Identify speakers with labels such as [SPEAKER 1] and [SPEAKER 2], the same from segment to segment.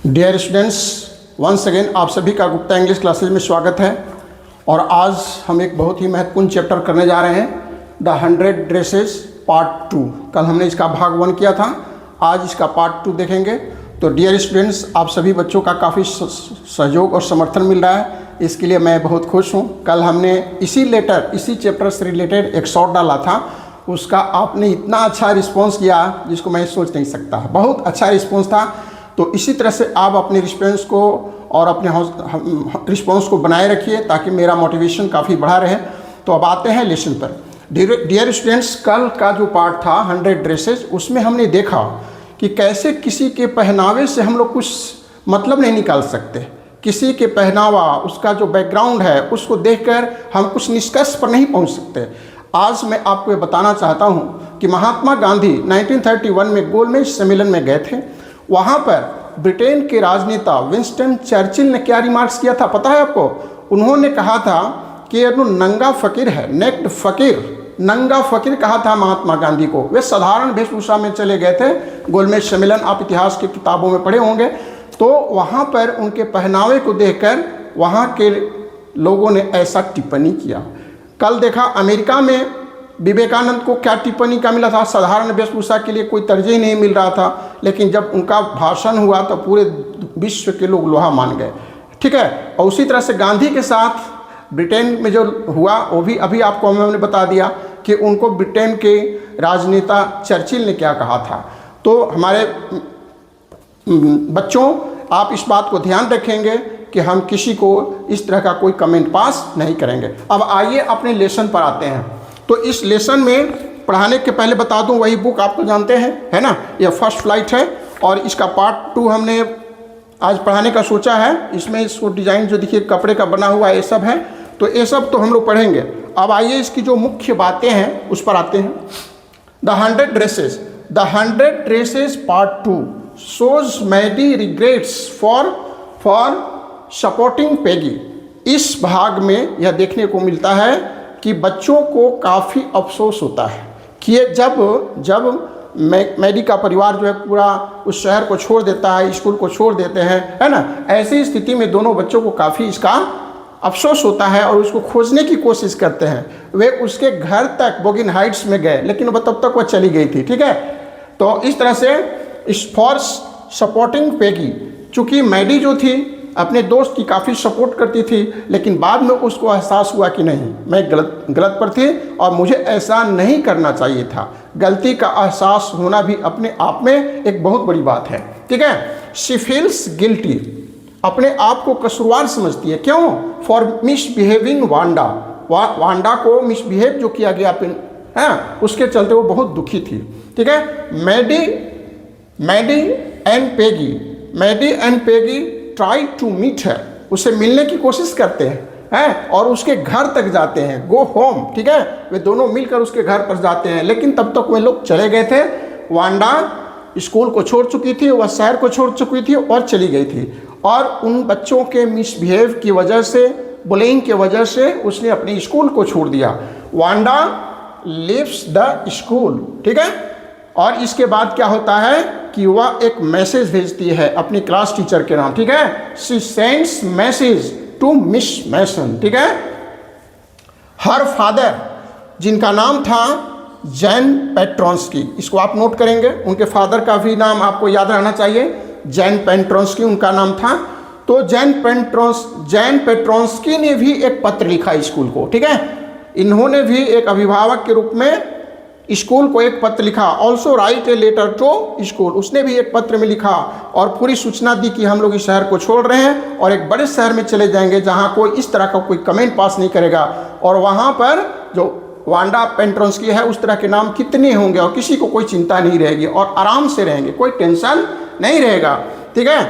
[SPEAKER 1] Dear students, once again आप सभी का गुप्ता इंग्लिश क्लासेज में स्वागत है। और आज हम एक बहुत ही महत्वपूर्ण चैप्टर करने जा रहे हैं, द 100 ड्रेसेस पार्ट 2। कल हमने इसका भाग 1 किया था, आज इसका पार्ट 2 देखेंगे। तो डियर स्टूडेंट्स, आप सभी बच्चों का काफ़ी सहयोग और समर्थन मिल रहा है, इसके लिए मैं बहुत खुश हूँ। कल हमने इसी चैप्टर से रिलेटेड एक शॉर्ट डाला था, उसका आपने इतना अच्छा रिस्पॉन्स किया जिसको मैं सोच नहीं सकता। बहुत अच्छा रिस्पॉन्स था। तो इसी तरह से आप अपने रिस्पॉन्स को और अपने रिस्पॉन्स को बनाए रखिए ताकि मेरा मोटिवेशन काफ़ी बढ़ा रहे। तो अब आते हैं लेसन पर। डियर स्टूडेंट्स, कल का जो पार्ट था 100 ड्रेसेस, उसमें हमने देखा कि कैसे किसी के पहनावे से हम लोग कुछ मतलब नहीं निकाल सकते। किसी के पहनावा, उसका जो बैकग्राउंड है, उसको देखकर हम कुछ निष्कर्ष पर नहीं पहुंच सकते। आज मैं आपको ये बताना चाहता हूँ कि महात्मा गांधी 1931 में गोलमेज सम्मेलन में गए थे। वहाँ पर ब्रिटेन के राजनेता विंस्टन चर्चिल ने क्या रिमार्क्स किया था पता है आपको? उन्होंने कहा था कि ये नंगा फकीर है, नेक्ड फकीर, नंगा फकीर कहा था महात्मा गांधी को। वे साधारण वेशभूषा में चले गए थे गोलमेज सम्मेलन, आप इतिहास की किताबों में पढ़े होंगे। तो वहाँ पर उनके पहनावे को देखकर वहाँ के लोगों ने ऐसा टिप्पणी किया। कल देखा अमेरिका में विवेकानंद को क्या टिप्पणी का मिला था, साधारण वेशभूषा के लिए कोई तरजीह नहीं मिल रहा था, लेकिन जब उनका भाषण हुआ तो पूरे विश्व के लोग लोहा मान गए। ठीक है। और उसी तरह से गांधी के साथ ब्रिटेन में जो हुआ वो भी अभी आपको मैंने बता दिया कि उनको ब्रिटेन के राजनेता चर्चिल ने क्या कहा था। तो हमारे बच्चों, आप इस बात को ध्यान रखेंगे कि हम किसी को इस तरह का कोई कमेंट पास नहीं करेंगे। अब आइए अपने लेसन पर आते हैं। तो इस लेसन में पढ़ाने के पहले बता दूं, वही बुक आप तो जानते हैं, है ना, यह फर्स्ट फ्लाइट है और इसका पार्ट 2 हमने आज पढ़ाने का सोचा है। इसमें इसको डिज़ाइन जो देखिए कपड़े का बना हुआ ये सब है, तो ये सब तो हम लोग पढ़ेंगे। अब आइए इसकी जो मुख्य बातें हैं उस पर आते हैं। The 100 dresses part 2 shows Maddie regrets for supporting Peggy. इस भाग में यह देखने को मिलता है कि बच्चों को काफ़ी अफसोस होता है कि जब मैडी का परिवार जो है पूरा उस शहर को छोड़ देता है, स्कूल को छोड़ देते हैं, है ना। ऐसी स्थिति में दोनों बच्चों को काफ़ी इसका अफसोस होता है और उसको खोजने की कोशिश करते हैं। वे उसके घर तक बोगिन हाइट्स में गए, लेकिन तब तक वह चली गई थी। ठीक है। तो इस तरह से फॉर सपोर्टिंग पेगी, चूँकि मैडी जो थी अपने दोस्त की काफ़ी सपोर्ट करती थी, लेकिन बाद में उसको एहसास हुआ कि नहीं, मैं गलत पर थी और मुझे ऐसा नहीं करना चाहिए था। गलती का एहसास होना भी अपने आप में एक बहुत बड़ी बात है। ठीक है। शी फील्स गिल्टी, अपने आप को कसूरवार समझती है। क्यों? फॉर मिसबिहेविंग वांडा को मिसबिहेव जो किया गया है उसके चलते वो बहुत दुखी थी। ठीक है। Maddie and Peggy try to meet है, उसे मिलने की कोशिश करते हैं और उसके घर तक जाते हैं, गो होम। ठीक है। वे दोनों मिलकर उसके घर पर जाते हैं, लेकिन तब तक वे लोग चले गए थे। वांडा स्कूल को छोड़ चुकी थी, वह शहर को छोड़ चुकी थी और चली गई थी। और उन बच्चों के मिसबिहेव की वजह से, बुलिंग की वजह से उसने अपने स्कूल को छोड़ दिया। Wanda leaves the school. ठीक है। और इसके बाद क्या होता है कि वह एक मैसेज भेजती है अपनी क्लास टीचर के नाम। ठीक है। She sends message to Miss Mason. ठीक है। हर फादर, जिनका नाम था जैन पेट्रोंस्की, इसको आप नोट करेंगे, उनके फादर का भी नाम आपको याद रहना चाहिए, जैन पेट्रोंस्की उनका नाम था। तो जैन पेट्रोंस्की ने भी एक पत्र लिखा स्कूल को। ठीक है। इन्होंने भी एक अभिभावक के रूप में स्कूल को एक पत्र लिखा। Also write a letter to school, उसने भी एक पत्र में लिखा और पूरी सूचना दी कि हम लोग इस शहर को छोड़ रहे हैं और एक बड़े शहर में चले जाएंगे जहां कोई इस तरह का कोई कमेंट पास नहीं करेगा। और वहां पर जो वांडा पेट्रोंस्की है उस तरह के नाम कितने होंगे और किसी को कोई चिंता नहीं रहेगी और आराम से रहेंगे, कोई टेंशन नहीं रहेगा। ठीक है।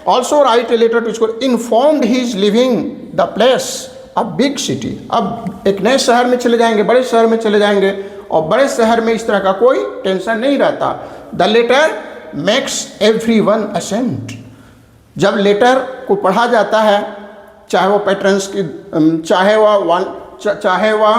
[SPEAKER 1] Also write a letter to school informed he is leaving the place a big city. अब एक नए शहर में चले जाएंगे, बड़े शहर में चले जाएंगे और बड़े शहर में इस तरह का कोई टेंशन नहीं रहता। The letter makes everyone assent. जब लेटर को पढ़ा जाता है, चाहे वो पेट्रन्स की, चाहे वह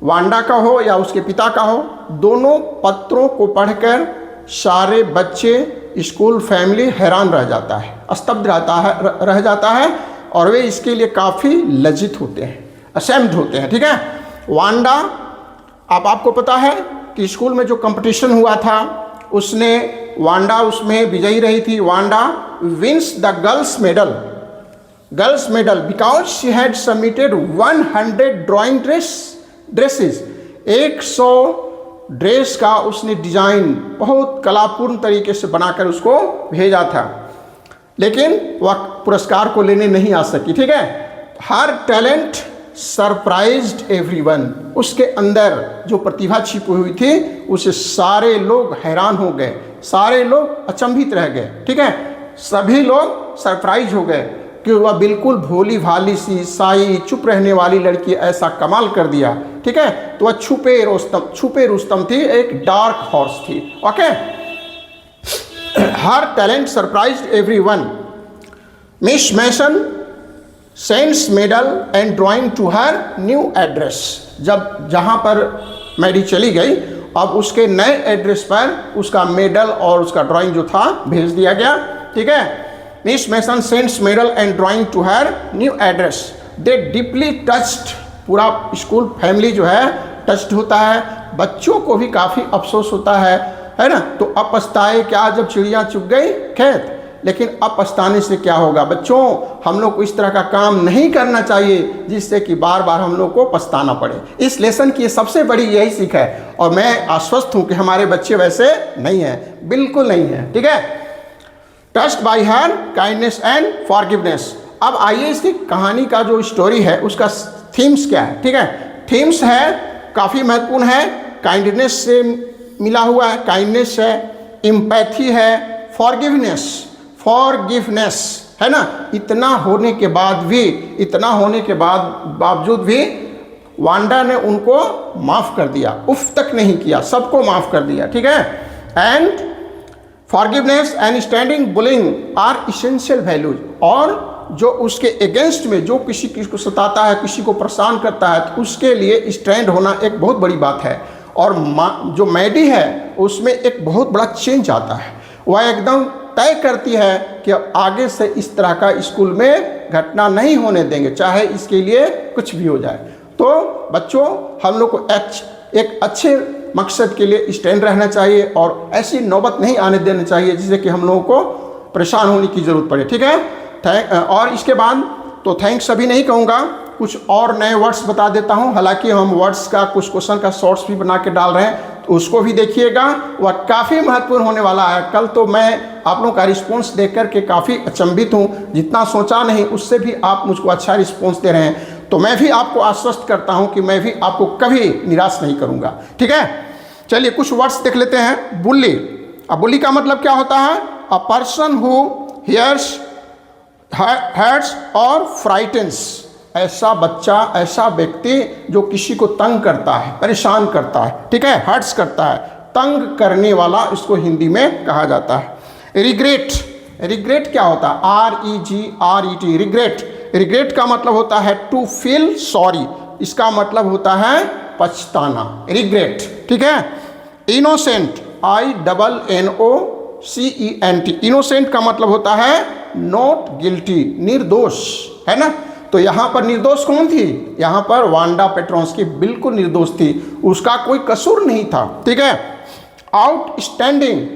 [SPEAKER 1] वांडा का हो या उसके पिता का हो, दोनों पत्रों को पढ़कर सारे बच्चे, स्कूल, फैमिली हैरान रह जाता है, स्तब्ध रह जाता है और वे इसके लिए काफ़ी लज्जित होते हैं, असेम्ड होते हैं। ठीक है। वांडा, आपको पता है कि स्कूल में जो कंपटीशन हुआ था वांडा उसमें विजयी रही थी। Wanda wins the girls medal because she had submitted 100 drawing dresses. 100 dress का उसने डिजाइन बहुत कलापूर्ण तरीके से बनाकर उसको भेजा था, लेकिन वह पुरस्कार को लेने नहीं आ सकी। ठीक है। हर टैलेंट सरप्राइज्ड एवरीवन। उसके अंदर जो प्रतिभा छिपी हुई थी उसे सारे लोग हैरान हो गए, सारे लोग अचंभित रह गए। ठीक है। सभी लोग सरप्राइज हो गए कि वह बिल्कुल भोली भाली सी, साई, चुप रहने वाली लड़की ऐसा कमाल कर दिया। ठीक है। तो वह छुपे रुस्तम थी, एक डार्क हॉर्स थी। Okay. Her talent surprised everyone. Miss Mason sends medal and drawing to her new address. जब जहाँ पर मैडी चली गई, अब उसके नए एड्रेस पर उसका मेडल और उसका ड्राइंग जो था भेज दिया गया। ठीक है। Miss Mason sends medal and drawing to her new address. They deeply touched. पूरा स्कूल फैमिली जो है टच्ड होता है, बच्चों को भी काफ़ी अफसोस होता है ना। तो अब पछताए क्या जब चिड़िया चुग गई खेत। लेकिन अब पछताने से क्या होगा बच्चों, हम लोग को इस तरह का काम नहीं करना चाहिए जिससे कि बार बार हम लोग को पछताना पड़े। इस लेसन की सबसे बड़ी यही सीख है, और मैं आश्वस्त हूँ कि हमारे बच्चे वैसे नहीं हैं, बिल्कुल नहीं हैं। ठीक है। Touched bye her kindness and forgiveness. अब आइए इसकी कहानी का जो स्टोरी है उसका थीम्स क्या है। ठीक है। थीम्स है काफ़ी महत्वपूर्ण है। काइंडनेस से मिला हुआ है, काइंडनेस है, एम्पैथी है, फॉरगिवनेस है ना। इतना होने के बावजूद भी वांडा ने उनको माफ़ कर दिया, उफ तक नहीं किया, सबको माफ़ कर दिया। ठीक है। And forgiveness and standing bullying are essential values. और जो उसके अगेंस्ट में जो किसी को सताता है, किसी को परेशान करता है, तो उसके लिए स्टैंड होना एक बहुत बड़ी बात है। और जो मैडी है उसमें एक बहुत बड़ा चेंज आता है। वह एकदम तय करती है कि अब आगे से इस तरह का स्कूल में घटना नहीं होने देंगे, चाहे इसके लिए कुछ भी हो जाए। तो बच्चों, हम लोग को एक अच्छे मकसद के लिए स्टैंड रहना चाहिए और ऐसी नौबत नहीं आने देनी चाहिए जिससे कि हम लोगों को परेशान होने की ज़रूरत पड़े। ठीक है। और इसके बाद तो थैंक्स अभी नहीं कहूँगा, कुछ और नए वर्ड्स बता देता हूँ। हालांकि हम वर्ड्स का कुछ क्वेश्चन का शॉर्ट्स भी बना के डाल रहे हैं, तो उसको भी देखिएगा, वह काफ़ी महत्वपूर्ण होने वाला है। कल तो मैं आप लोगों का रिस्पॉन्स देख करके काफ़ी अचंभित हूँ, जितना सोचा नहीं उससे भी आप मुझको अच्छा रिस्पॉन्स दे रहे हैं। तो मैं भी आपको आश्वस्त करता हूँ कि मैं भी आपको कभी निराश नहीं करूँगा। ठीक है। चलिए कुछ वर्ड्स देख लेते हैं। बुल्ली। अब बुल्ली का मतलब क्या होता है? A person who hears hurts और फ्राइटन्स। ऐसा बच्चा, ऐसा व्यक्ति जो किसी को तंग करता है, परेशान करता है। ठीक है। हर्ट्स करता है, तंग करने वाला इसको हिंदी में कहा जाता है। रिग्रेट। रिग्रेट क्या होता है? REGRET। रिग्रेट का मतलब होता है टू फील सॉरी। इसका मतलब होता है पछताना, रिग्रेट। ठीक है। इनोसेंट। INNOCENT। इनोसेंट का मतलब होता है नॉट गिल्टी, निर्दोष, है ना। तो यहाँ पर निर्दोष कौन थी? यहाँ पर वांडा पेट्रोन्स्की बिल्कुल निर्दोष थी, उसका कोई कसूर नहीं था। ठीक है। आउटस्टैंडिंग।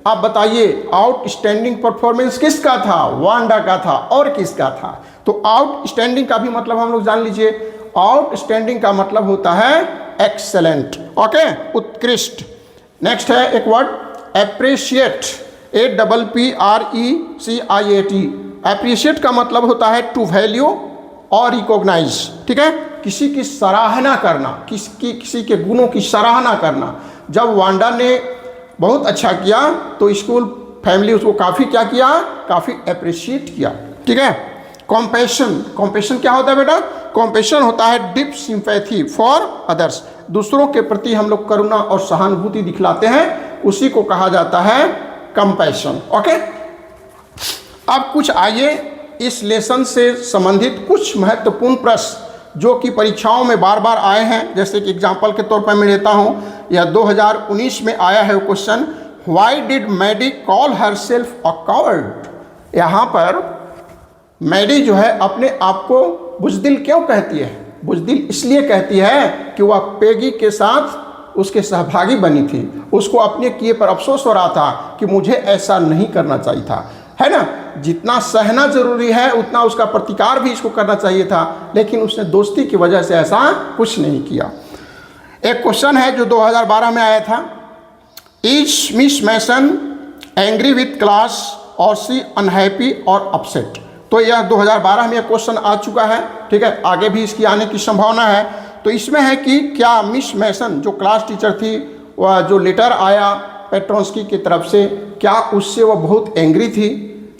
[SPEAKER 1] आप बताइए, आउटस्टैंडिंग परफॉर्मेंस किसका था? वांडा का था। और किसका था? तो आउटस्टैंडिंग का भी मतलब हम लोग जान लीजिए। आउटस्टैंडिंग का मतलब होता है एक्सेलेंट। ओके, उत्कृष्ट। नेक्स्ट है एक वर्ड एप्रिशिएट। APPRECIAT। एप्रिशिएट का मतलब होता है टू वैल्यू और रिकॉग्नाइज। ठीक है। किसी की सराहना करना, किसी के गुणों की सराहना करना। जब वांडा ने बहुत अच्छा किया तो स्कूल फैमिली उसको काफ़ी क्या किया? काफ़ी अप्रिशिएट किया। ठीक है। कॉम्पैशन। कॉम्पैशन क्या होता है बेटा? कॉम्पैशन होता है डीप सिंपैथी फॉर अदर्स। दूसरों के प्रति हम लोग करुणा और सहानुभूति दिखलाते हैं, उसी को कहा जाता है कंपैशन। ओके। अब कुछ आइए इस लेसन से संबंधित कुछ महत्वपूर्ण प्रश्न जो कि परीक्षाओं में बार बार आए हैं। जैसे कि एग्जाम्पल के तौर पर मैं लेता हूँ, यह 2019 में आया है question why did Maddie call her self a coward? यहाँ पर मैडी जो है अपने आप को बुज़दिल क्यों कहती है? बुज़दिल इसलिए कहती है कि वह पेगी के साथ उसके सहभागी बनी थी, उसको अपने किए पर अफसोस हो रहा था कि मुझे ऐसा नहीं करना चाहिए था, है ना। जितना सहना जरूरी है उतना उसका प्रतिकार भी इसको करना चाहिए था, लेकिन उसने दोस्ती की वजह से ऐसा कुछ नहीं किया। एक क्वेश्चन है जो 2012 में आया था, is Miss Mason angry with class और सी अनहैप्पी और अपसेट? तो यह 2012 में यह क्वेश्चन आ चुका है, ठीक है, आगे भी इसकी आने की संभावना है। तो इसमें है कि क्या मिस मैसन जो क्लास टीचर थी, वह जो लेटर आया पेट्रोंस्की की तरफ से, क्या उससे वह बहुत एंग्री थी,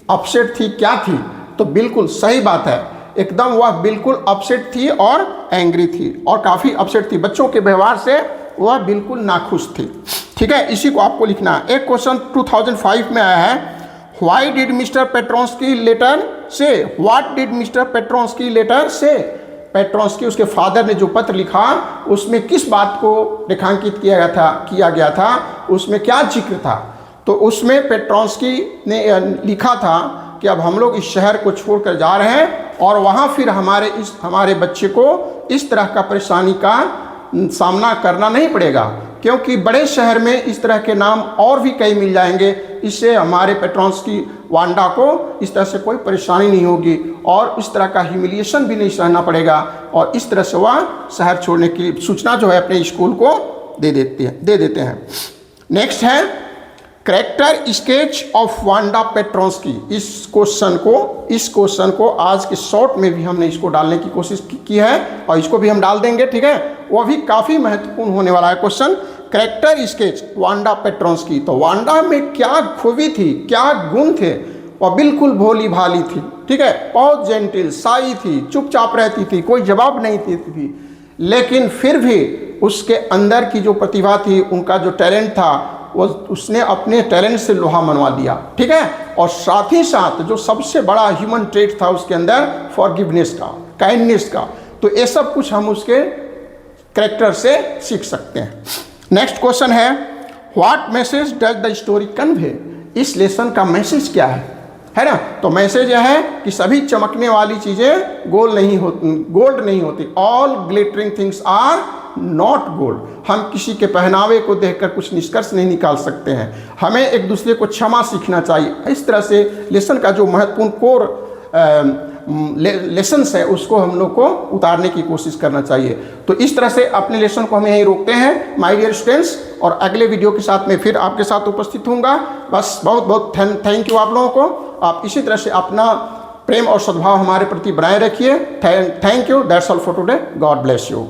[SPEAKER 1] अपसेट थी, क्या थी? तो बिल्कुल सही बात है, एकदम वह बिल्कुल अपसेट थी और एंग्री थी, और काफ़ी अपसेट थी। बच्चों के व्यवहार से वह बिल्कुल नाखुश थी, ठीक है। इसी को आपको लिखना है। एक क्वेश्चन 2005 में आया है, व्हाई डिड मिस्टर पेट्रोंस्की लेटर से? व्हाट डिड मिस्टर पेट्रोंस्की लेटर से? पेट्रोंस्की उसके फादर ने जो पत्र लिखा उसमें किस बात को रेखांकित किया गया था, उसमें क्या जिक्र था? तो उसमें पेट्रोंस्की ने लिखा था कि अब हम लोग इस शहर को छोड़कर जा रहे हैं और वहाँ फिर हमारे बच्चे को इस तरह का परेशानी का सामना करना नहीं पड़ेगा, क्योंकि बड़े शहर में इस तरह के नाम और भी कई मिल जाएंगे। इससे हमारे पेट्रोंस्की वांडा को इस तरह से कोई परेशानी नहीं होगी और इस तरह का ह्यूमिलिएशन भी नहीं सहना पड़ेगा, और इस तरह से वह शहर छोड़ने की सूचना जो है अपने स्कूल को दे देते हैं। नेक्स्ट है कैरेक्टर स्केच ऑफ वांडा पेट्रोंस्की। इस क्वेश्चन को आज के शॉर्ट में भी हमने इसको डालने की कोशिश की है और इसको भी हम डाल देंगे, ठीक है। वो भी काफ़ी महत्वपूर्ण होने वाला है क्वेश्चन। कैरेक्टर स्केच वांडा पेट्रोंस्की, तो वांडा में क्या खूबी थी, क्या गुण थे? वह बिल्कुल भोली भाली थी, ठीक है, बहुत जेंटिल, साई थी, चुपचाप रहती थी, कोई जवाब नहीं देती थी, लेकिन फिर भी उसके अंदर की जो प्रतिभा थी, उनका जो टैलेंट था, वो उसने अपने टैलेंट से लोहा मनवा दिया, ठीक है। और साथ ही साथ जो सबसे बड़ा ह्यूमन ट्रेट था उसके अंदर, फॉरगिवनेस का, काइंडनेस का, तो ये सब कुछ हम उसके कैरेक्टर से सीख सकते हैं। नेक्स्ट क्वेश्चन है, what message does the story convey? इस लेसन का मैसेज क्या है ना। तो मैसेज यह है कि सभी चमकने वाली चीज़ें गोल्ड नहीं होती, all glittering things are not gold. हम किसी के पहनावे को देखकर कुछ निष्कर्ष नहीं निकाल सकते हैं, हमें एक दूसरे को क्षमा सीखना चाहिए। इस तरह से लेसन का जो महत्वपूर्ण कोर लेसन्स है उसको हम लोग को उतारने की कोशिश करना चाहिए। तो इस तरह से अपने लेसन को हम यहीं रोकते हैं माय डियर स्टूडेंट्स, और अगले वीडियो के साथ में फिर आपके साथ उपस्थित होऊंगा। बस बहुत बहुत थैंक यू आप लोगों को। आप इसी तरह से अपना प्रेम और सद्भाव हमारे प्रति बनाए रखिए। Thank you. That's all for today. God bless you.